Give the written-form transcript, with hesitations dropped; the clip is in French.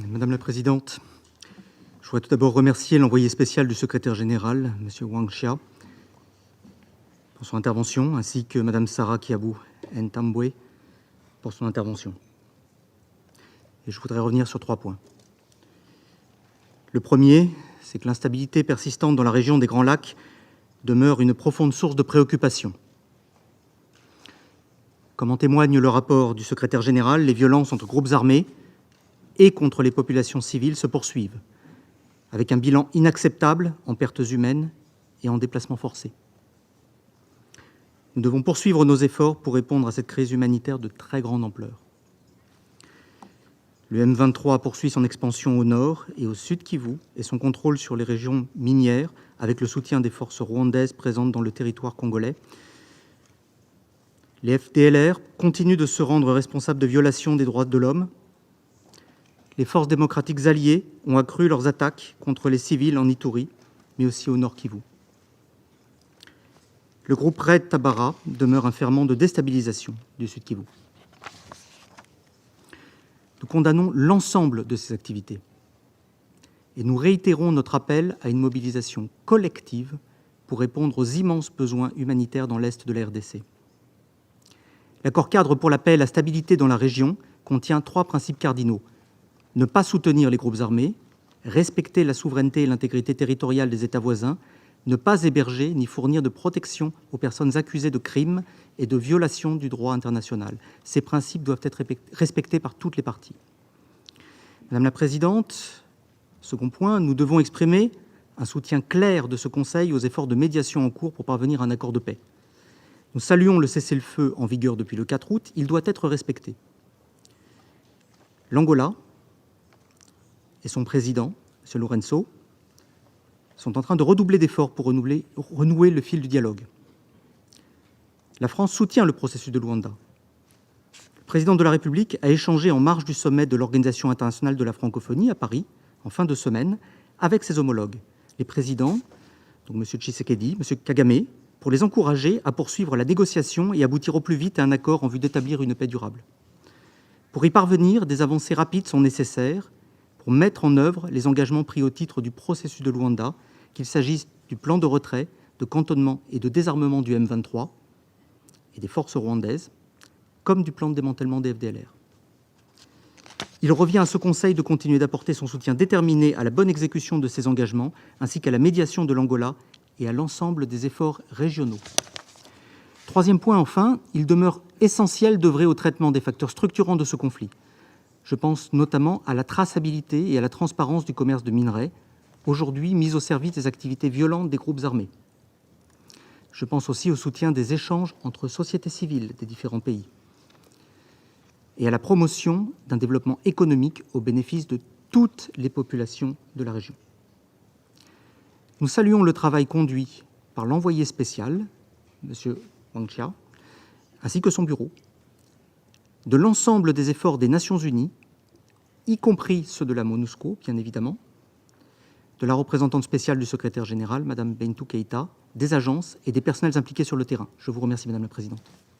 Madame la Présidente, je voudrais tout d'abord remercier l'envoyé spécial du secrétaire général, M. Wang Xia, pour son intervention, ainsi que Mme Sarah Kiabou Ntambwe pour son intervention. Et je voudrais revenir sur 3 points. Le premier, c'est que l'instabilité persistante dans la région des Grands Lacs demeure une profonde source de préoccupation. Comme en témoigne le rapport du secrétaire général, les violences entre groupes armés et contre les populations civiles se poursuivent, avec un bilan inacceptable en pertes humaines et en déplacements forcés. Nous devons poursuivre nos efforts pour répondre à cette crise humanitaire de très grande ampleur. Le M23 poursuit son expansion au nord et au sud Kivu et son contrôle sur les régions minières avec le soutien des forces rwandaises présentes dans le territoire congolais. Les FDLR continuent de se rendre responsables de violations des droits de l'homme. Les forces démocratiques alliées ont accru leurs attaques contre les civils en Ituri, mais aussi au nord Kivu. Le groupe Red Tabara demeure un ferment de déstabilisation du sud Kivu. Nous condamnons l'ensemble de ces activités et nous réitérons notre appel à une mobilisation collective pour répondre aux immenses besoins humanitaires dans l'est de la RDC. L'accord cadre pour la paix et la stabilité dans la région contient 3 principes cardinaux. Ne pas soutenir les groupes armés, respecter la souveraineté et l'intégrité territoriale des États voisins, ne pas héberger ni fournir de protection aux personnes accusées de crimes et de violations du droit international. Ces principes doivent être respectés par toutes les parties. Madame la Présidente, second point, nous devons exprimer un soutien clair de ce Conseil aux efforts de médiation en cours pour parvenir à un accord de paix. Nous saluons le cessez-le-feu en vigueur depuis le 4 août, il doit être respecté. L'Angola et son président, M. Lourenço, sont en train de redoubler d'efforts pour renouer le fil du dialogue. La France soutient le processus de Luanda. Le président de la République a échangé en marge du sommet de l'Organisation internationale de la francophonie à Paris, en fin de semaine, avec ses homologues, les présidents, donc M. Tshisekedi, M. Kagame, pour les encourager à poursuivre la négociation et aboutir au plus vite à un accord en vue d'établir une paix durable. Pour y parvenir, des avancées rapides sont nécessaires pour mettre en œuvre les engagements pris au titre du processus de Luanda, qu'il s'agisse du plan de retrait, de cantonnement et de désarmement du M23 et des forces rwandaises, comme du plan de démantèlement des FDLR. Il revient à ce Conseil de continuer d'apporter son soutien déterminé à la bonne exécution de ces engagements, ainsi qu'à la médiation de l'Angola et à l'ensemble des efforts régionaux. Troisième point, enfin, il demeure essentiel d'œuvrer au traitement des facteurs structurants de ce conflit. Je pense notamment à la traçabilité et à la transparence du commerce de minerais, aujourd'hui mis au service des activités violentes des groupes armés. Je pense aussi au soutien des échanges entre sociétés civiles des différents pays et à la promotion d'un développement économique au bénéfice de toutes les populations de la région. Nous saluons le travail conduit par l'envoyé spécial, M. Wang Xia, ainsi que son bureau, de l'ensemble des efforts des Nations Unies, y compris ceux de la MONUSCO, bien évidemment, de la représentante spéciale du secrétaire général, Mme Bintou Keïta, des agences et des personnels impliqués sur le terrain. Je vous remercie, Madame la Présidente.